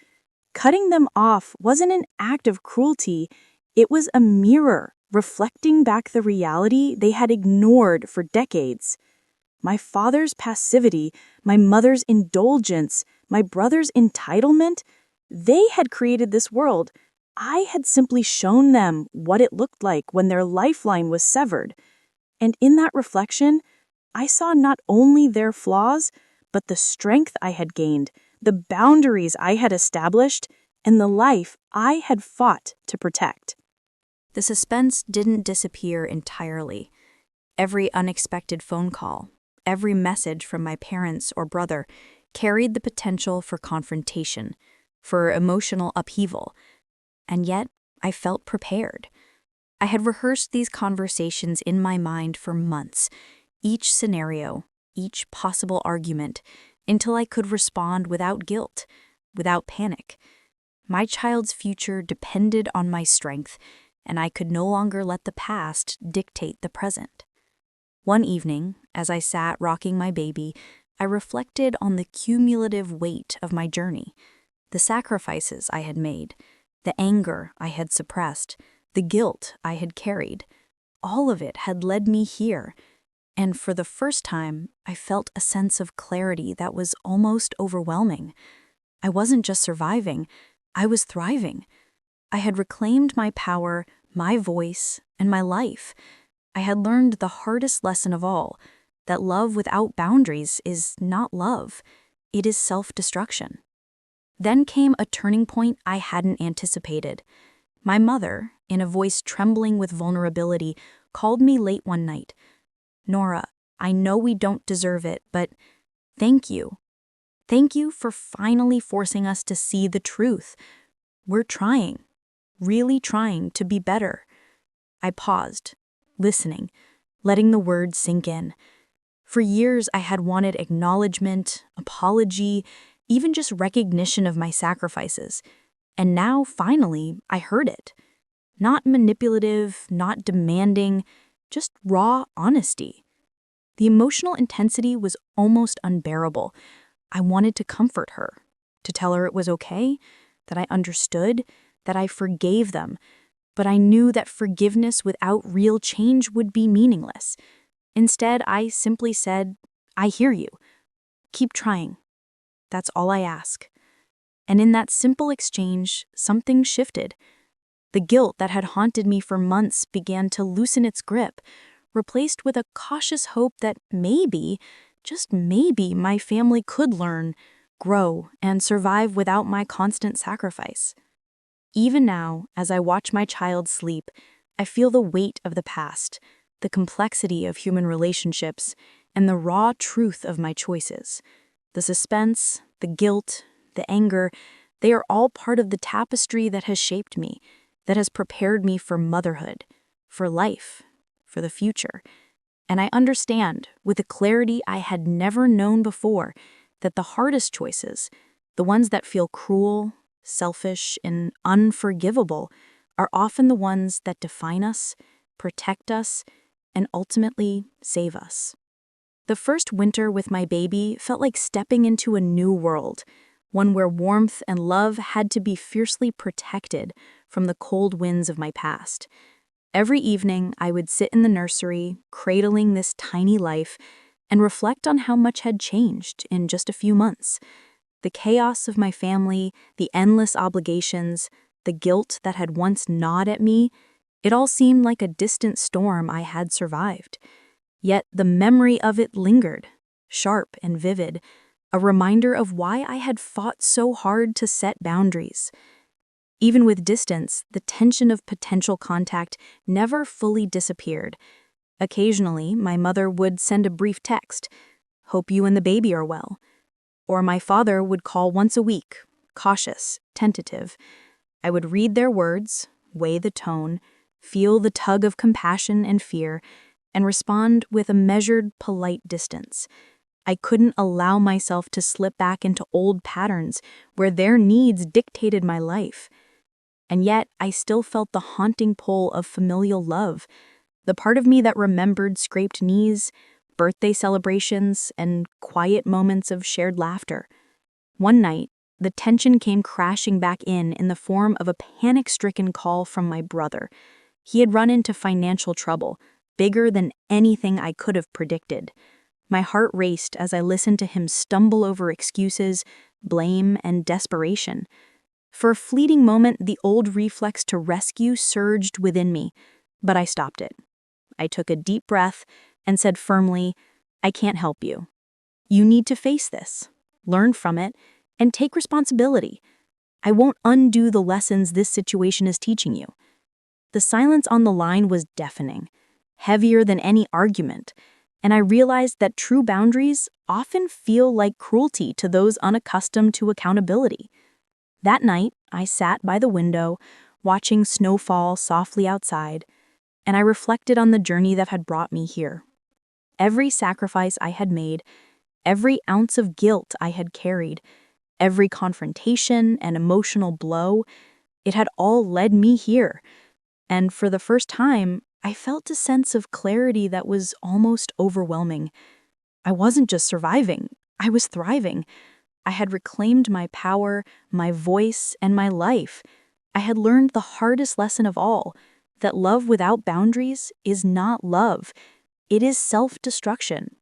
Cutting them off wasn't an act of cruelty, it was a mirror reflecting back the reality they had ignored for decades. My father's passivity, my mother's indulgence, my brother's entitlement, they had created this world. I had simply shown them what it looked like when their lifeline was severed. And in that reflection, I saw not only their flaws, but the strength I had gained, the boundaries I had established, and the life I had fought to protect. The suspense didn't disappear entirely. Every unexpected phone call, every message from my parents or brother carried the potential for confrontation, for emotional upheaval. And yet, I felt prepared. I had rehearsed these conversations in my mind for months, each scenario, each possible argument, until I could respond without guilt, without panic. My child's future depended on my strength, and I could no longer let the past dictate the present. One evening, as I sat rocking my baby, I reflected on the cumulative weight of my journey, the sacrifices I had made, the anger I had suppressed, the guilt I had carried. All of it had led me here, and for the first time, I felt a sense of clarity that was almost overwhelming. I wasn't just surviving, I was thriving. I had reclaimed my power, my voice, and my life. I had learned the hardest lesson of all, that love without boundaries is not love, it is self-destruction. Then came a turning point I hadn't anticipated. My mother, in a voice trembling with vulnerability, called me late one night. "Nora, I know we don't deserve it, but thank you. Thank you for finally forcing us to see the truth. We're trying, really trying to be better." I paused, listening, letting the words sink in. For years, I had wanted acknowledgement, apology, even just recognition of my sacrifices. And now, finally, I heard it. Not manipulative, not demanding, just raw honesty. The emotional intensity was almost unbearable. I wanted to comfort her, to tell her it was okay, that I understood, that I forgave them. But I knew that forgiveness without real change would be meaningless. Instead, I simply said, "I hear you. Keep trying. That's all I ask." And in that simple exchange, something shifted. The guilt that had haunted me for months began to loosen its grip, replaced with a cautious hope that maybe, just maybe, my family could learn, grow, and survive without my constant sacrifice. Even now, as I watch my child sleep, I feel the weight of the past, the complexity of human relationships, and the raw truth of my choices. The suspense, the guilt, the anger, they are all part of the tapestry that has shaped me, that has prepared me for motherhood, for life, for the future. And I understand, with a clarity I had never known before, that the hardest choices, the ones that feel cruel, selfish, and unforgivable, are often the ones that define us, protect us, and ultimately save us. The first winter with my baby felt like stepping into a new world, one where warmth and love had to be fiercely protected from the cold winds of my past. Every evening, I would sit in the nursery, cradling this tiny life, and reflect on how much had changed in just a few months. The chaos of my family, the endless obligations, the guilt that had once gnawed at me, it all seemed like a distant storm I had survived. Yet the memory of it lingered, sharp and vivid, a reminder of why I had fought so hard to set boundaries. Even with distance, the tension of potential contact never fully disappeared. Occasionally, my mother would send a brief text, "Hope you and the baby are well." Or my father would call once a week, cautious, tentative. I would read their words, weigh the tone, feel the tug of compassion and fear, and respond with a measured, polite distance. I couldn't allow myself to slip back into old patterns where their needs dictated my life. And yet, I still felt the haunting pull of familial love, the part of me that remembered scraped knees, birthday celebrations, and quiet moments of shared laughter. One night, the tension came crashing back in the form of a panic-stricken call from my brother. He had run into financial trouble, bigger than anything I could have predicted. My heart raced as I listened to him stumble over excuses, blame, and desperation. For a fleeting moment, the old reflex to rescue surged within me, but I stopped it. I took a deep breath and said firmly, "I can't help you. You need to face this, learn from it, and take responsibility. I won't undo the lessons this situation is teaching you." The silence on the line was deafening, heavier than any argument, and I realized that true boundaries often feel like cruelty to those unaccustomed to accountability. That night, I sat by the window, watching snow fall softly outside, and I reflected on the journey that had brought me here. Every sacrifice I had made, every ounce of guilt I had carried, every confrontation and emotional blow, it had all led me here. And for the first time, I felt a sense of clarity that was almost overwhelming. I wasn't just surviving, I was thriving. I had reclaimed my power, my voice, and my life. I had learned the hardest lesson of all, that love without boundaries is not love. It is self-destruction.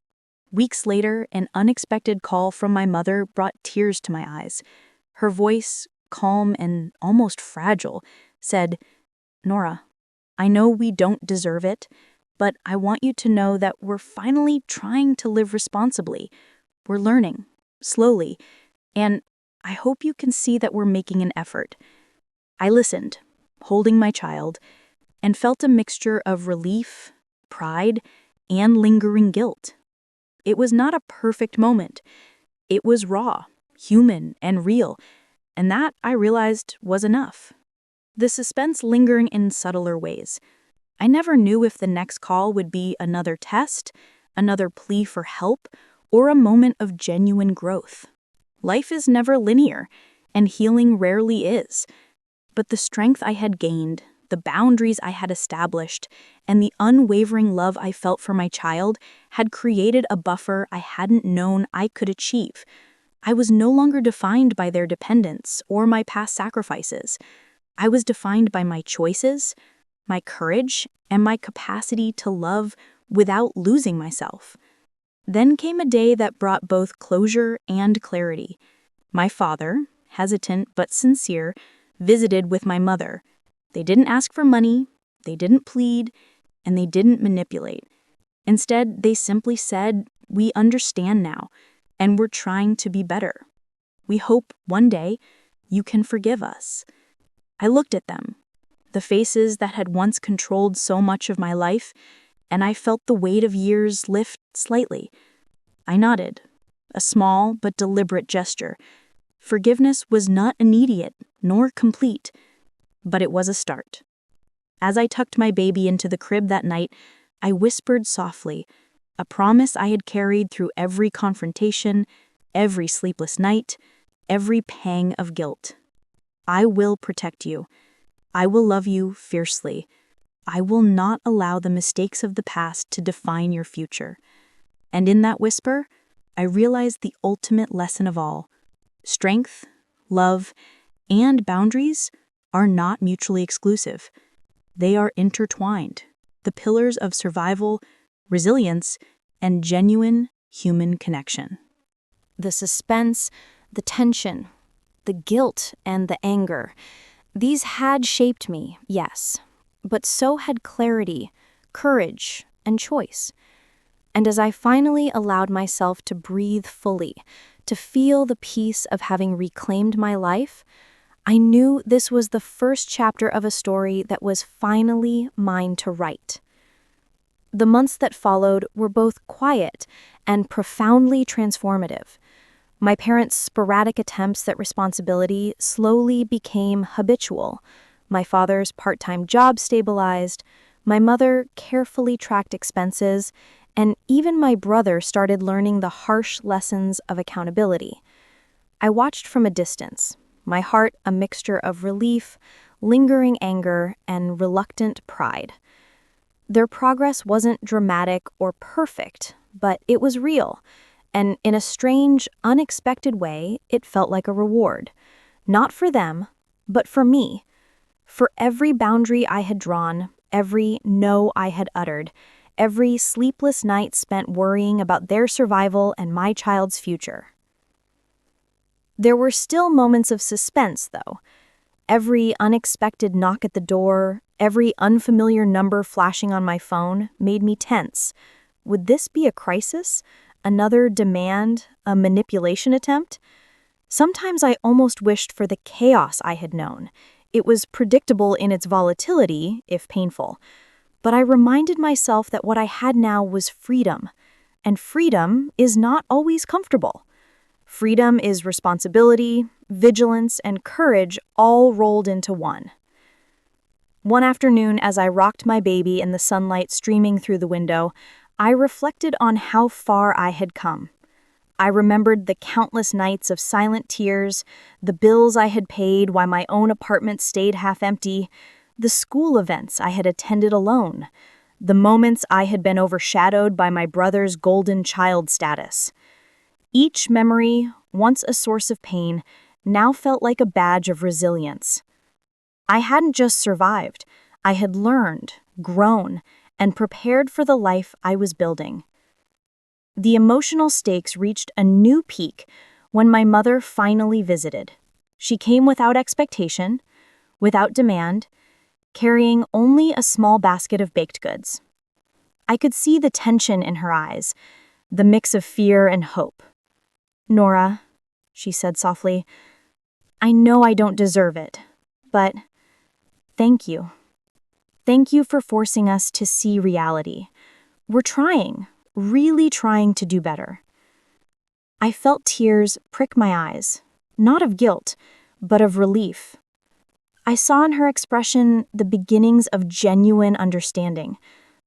Weeks later, an unexpected call from my mother brought tears to my eyes. Her voice, calm and almost fragile, said, "Nora, I know we don't deserve it, but I want you to know that we're finally trying to live responsibly. We're learning, slowly, and I hope you can see that we're making an effort." I listened, holding my child, and felt a mixture of relief, pride, and lingering guilt. It was not a perfect moment. It was raw, human, and real, and that, I realized, was enough. The suspense lingering in subtler ways. I never knew if the next call would be another test, another plea for help, or a moment of genuine growth. Life is never linear, and healing rarely is. But the strength I had gained, the boundaries I had established, and the unwavering love I felt for my child had created a buffer I hadn't known I could achieve. I was no longer defined by their dependence or my past sacrifices. I was defined by my choices, my courage, and my capacity to love without losing myself. Then came a day that brought both closure and clarity. My father, hesitant but sincere, visited with my mother. They didn't ask for money, they didn't plead, and they didn't manipulate. Instead, they simply said, "We understand now, and we're trying to be better. We hope one day you can forgive us." I looked at them, the faces that had once controlled so much of my life, and I felt the weight of years lift slightly. I nodded, a small but deliberate gesture. Forgiveness was not immediate nor complete, but it was a start. As I tucked my baby into the crib that night, I whispered softly, a promise I had carried through every confrontation, every sleepless night, every pang of guilt. I will protect you. I will love you fiercely. I will not allow the mistakes of the past to define your future. And in that whisper, I realized the ultimate lesson of all. Strength, love, and boundaries are not mutually exclusive. They are intertwined, the pillars of survival, resilience, and genuine human connection. The suspense, the tension, the guilt, and the anger, these had shaped me, yes, but so had clarity, courage, and choice. And as I finally allowed myself to breathe fully, to feel the peace of having reclaimed my life, I knew this was the first chapter of a story that was finally mine to write. The months that followed were both quiet and profoundly transformative. My parents' sporadic attempts at responsibility slowly became habitual. My father's part-time job stabilized, my mother carefully tracked expenses, and even my brother started learning the harsh lessons of accountability. I watched from a distance, my heart a mixture of relief, lingering anger, and reluctant pride. Their progress wasn't dramatic or perfect, but it was real, and in a strange, unexpected way, it felt like a reward. Not for them, but for me. For every boundary I had drawn, every no I had uttered, every sleepless night spent worrying about their survival and my child's future. There were still moments of suspense, though. Every unexpected knock at the door, every unfamiliar number flashing on my phone made me tense. Would this be a crisis? Another demand? A manipulation attempt? Sometimes I almost wished for the chaos I had known. It was predictable in its volatility, if painful. But I reminded myself that what I had now was freedom. And freedom is not always comfortable. Freedom is responsibility, vigilance, and courage all rolled into one. One afternoon, as I rocked my baby in the sunlight streaming through the window, I reflected on how far I had come. I remembered the countless nights of silent tears, the bills I had paid while my own apartment stayed half empty, the school events I had attended alone, the moments I had been overshadowed by my brother's golden child status. Each memory, once a source of pain, now felt like a badge of resilience. I hadn't just survived, I had learned, grown, and prepared for the life I was building. The emotional stakes reached a new peak when my mother finally visited. She came without expectation, without demand, carrying only a small basket of baked goods. I could see the tension in her eyes, the mix of fear and hope. "Nora," she said softly, "I know I don't deserve it, but thank you. Thank you for forcing us to see reality. We're trying, really trying to do better." I felt tears prick my eyes, not of guilt, but of relief. I saw in her expression the beginnings of genuine understanding,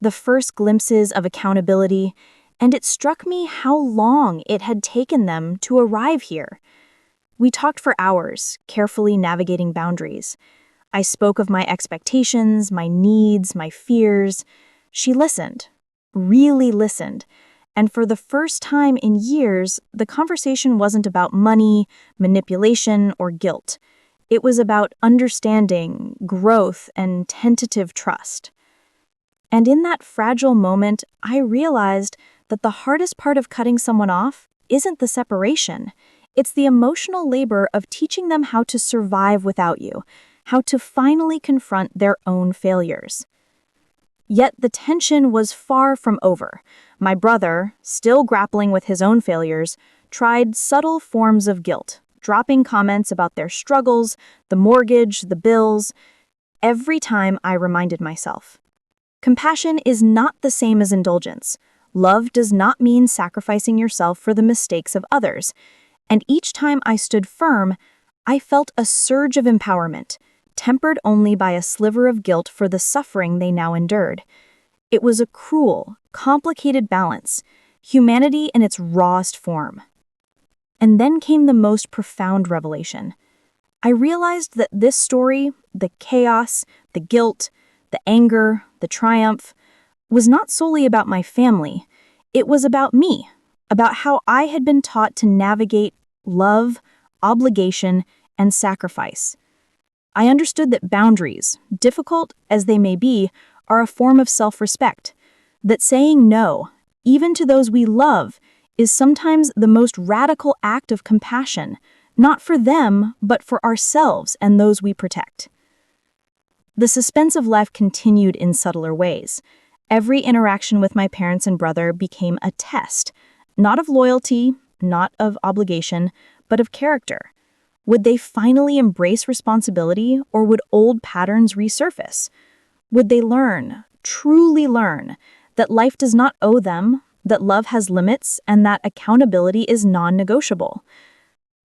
the first glimpses of accountability, and it struck me how long it had taken them to arrive here. We talked for hours, carefully navigating boundaries. I spoke of my expectations, my needs, my fears. She listened, really listened, and for the first time in years, the conversation wasn't about money, manipulation, or guilt. It was about understanding, growth, and tentative trust. And in that fragile moment, I realized that the hardest part of cutting someone off isn't the separation, It's the emotional labor of teaching them how to survive without you, how to finally confront their own failures. Yet the tension was far from over. My brother, still grappling with his own failures, tried subtle forms of guilt, dropping comments about their struggles, the mortgage, the bills, every time I reminded myself. Compassion is not the same as indulgence. Love does not mean sacrificing yourself for the mistakes of others. And each time I stood firm, I felt a surge of empowerment, tempered only by a sliver of guilt for the suffering they now endured. It was a cruel, complicated balance, humanity in its rawest form. And then came the most profound revelation. I realized that this story, the chaos, the guilt, the anger, the triumph, was not solely about my family. It was about me, about how I had been taught to navigate love, obligation, and sacrifice. I understood that boundaries, difficult as they may be, are a form of self-respect, that saying no, even to those we love, is sometimes the most radical act of compassion, not for them, but for ourselves and those we protect. The suspense of life continued in subtler ways. Every interaction with my parents and brother became a test, not of loyalty, not of obligation, but of character. Would they finally embrace responsibility, or would old patterns resurface? Would they learn, truly learn, that life does not owe them, that love has limits, and that accountability is non-negotiable?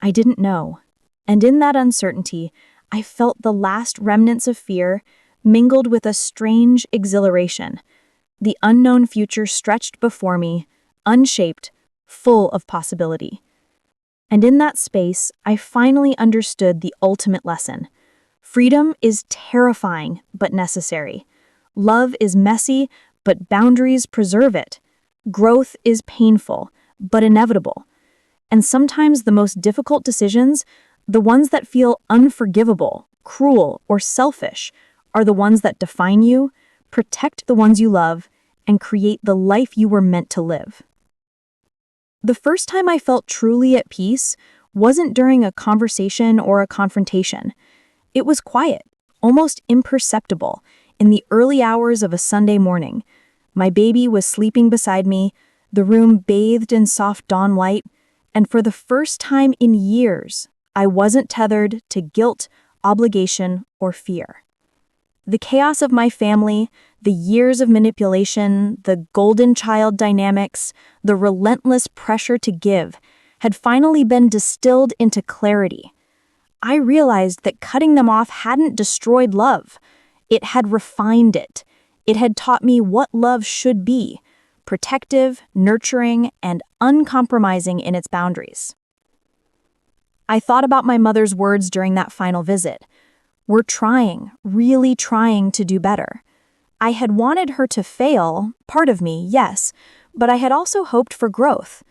I didn't know. And in that uncertainty, I felt the last remnants of fear mingled with a strange exhilaration. The unknown future stretched before me, unshaped, full of possibility. And in that space, I finally understood the ultimate lesson. Freedom is terrifying, but necessary. Love is messy, but boundaries preserve it. Growth is painful, but inevitable. And sometimes the most difficult decisions, the ones that feel unforgivable, cruel, or selfish, are the ones that define you, protect the ones you love, and create the life you were meant to live. The first time I felt truly at peace wasn't during a conversation or a confrontation. It was quiet, almost imperceptible, in the early hours of a Sunday morning. My baby was sleeping beside me, the room bathed in soft dawn light, and for the first time in years, I wasn't tethered to guilt, obligation, or fear. The chaos of my family, the years of manipulation, the golden child dynamics, the relentless pressure to give, had finally been distilled into clarity. I realized that cutting them off hadn't destroyed love. It had refined it. It had taught me what love should be: protective, nurturing, and uncompromising in its boundaries. I thought about my mother's words during that final visit. We're trying, really trying to do better. I had wanted her to fail, part of me, yes, but I had also hoped for growth.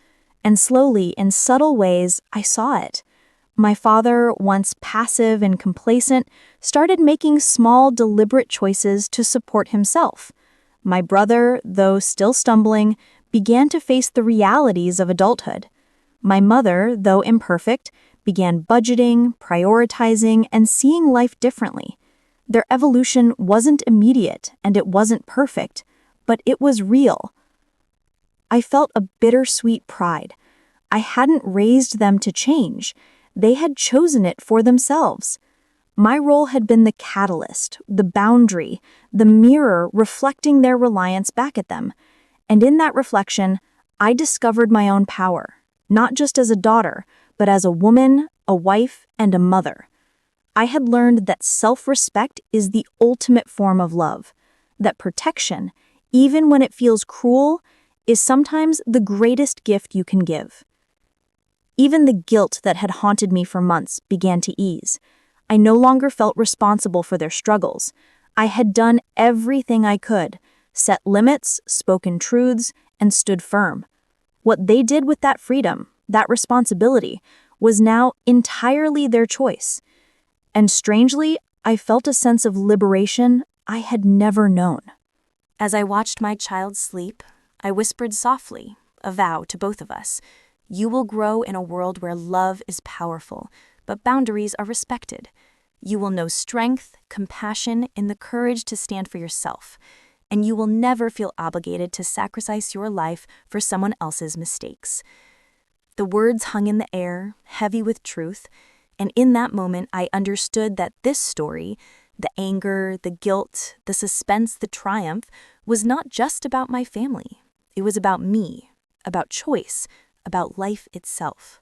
And slowly, in subtle ways, I saw it. My father, once passive and complacent, started making small, deliberate choices to support himself. My brother, though still stumbling, began to face the realities of adulthood. My mother, though imperfect, began budgeting, prioritizing, and seeing life differently. Their evolution wasn't immediate and it wasn't perfect, but it was real. I felt a bittersweet pride. I hadn't raised them to change. They had chosen it for themselves. My role had been the catalyst, the boundary, the mirror reflecting their reliance back at them. And in that reflection, I discovered my own power, not just as a daughter, but as a woman, a wife, and a mother. I had learned that self-respect is the ultimate form of love, that protection, even when it feels cruel, is sometimes the greatest gift you can give. Even the guilt that had haunted me for months began to ease. I no longer felt responsible for their struggles. I had done everything I could, set limits, spoken truths, and stood firm. What they did with that freedom, that responsibility, was now entirely their choice. And strangely, I felt a sense of liberation I had never known. As I watched my child sleep, I whispered softly, a vow to both of us, You will grow in a world where love is powerful, but boundaries are respected. You will know strength, compassion, and the courage to stand for yourself. And you will never feel obligated to sacrifice your life for someone else's mistakes. The words hung in the air, heavy with truth, and in that moment I understood that this story, the anger, the guilt, the suspense, the triumph, was not just about my family. It was about me, about choice, about life itself.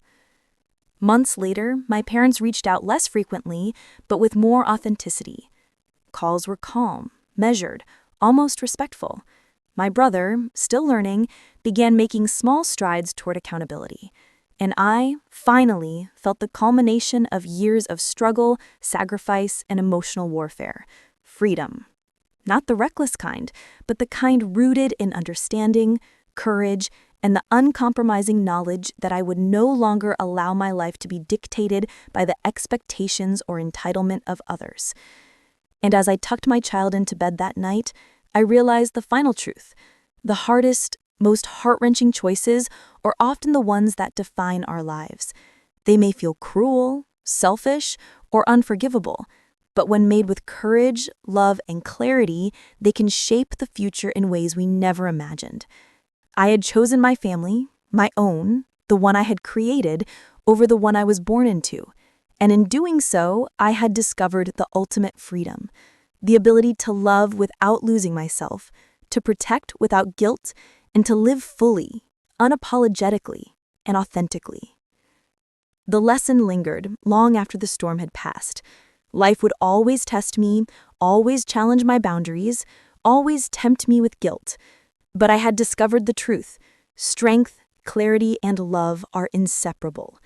Months later, my parents reached out less frequently, but with more authenticity. Calls were calm, measured, almost respectful. My brother, still learning, began making small strides toward accountability. And I, finally, felt the culmination of years of struggle, sacrifice, and emotional warfare. Freedom. Not the reckless kind, but the kind rooted in understanding, courage, and the uncompromising knowledge that I would no longer allow my life to be dictated by the expectations or entitlement of others. And as I tucked my child into bed that night, I realized the final truth. The hardest, most heart-wrenching choices are often the ones that define our lives. They may feel cruel, selfish, or unforgivable, but when made with courage, love, and clarity, they can shape the future in ways we never imagined. I had chosen my family, my own, the one I had created, over the one I was born into. And in doing so, I had discovered the ultimate freedom, the ability to love without losing myself, to protect without guilt, and to live fully, unapologetically, and authentically. The lesson lingered long after the storm had passed. Life would always test me, always challenge my boundaries, always tempt me with guilt. But I had discovered the truth. Strength, clarity, and love are inseparable.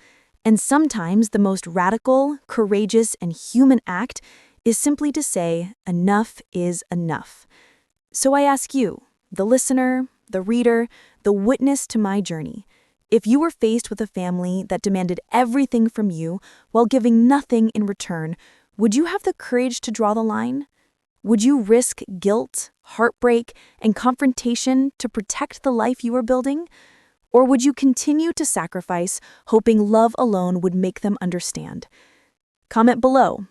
And sometimes the most radical, courageous, and human act is simply to say, enough is enough. So I ask you, the listener, the reader, the witness to my journey, if you were faced with a family that demanded everything from you while giving nothing in return, would you have the courage to draw the line? Would you risk guilt, heartbreak, and confrontation to protect the life you are building? Or would you continue to sacrifice, hoping love alone would make them understand? Comment below.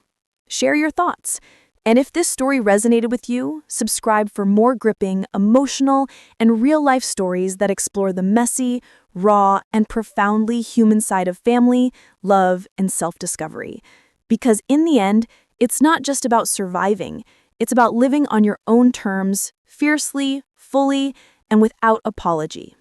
Share your thoughts. And if this story resonated with you, subscribe for more gripping, emotional, and real-life stories that explore the messy, raw, and profoundly human side of family, love, and self-discovery. Because in the end, it's not just about surviving. It's about living on your own terms, fiercely, fully, and without apology.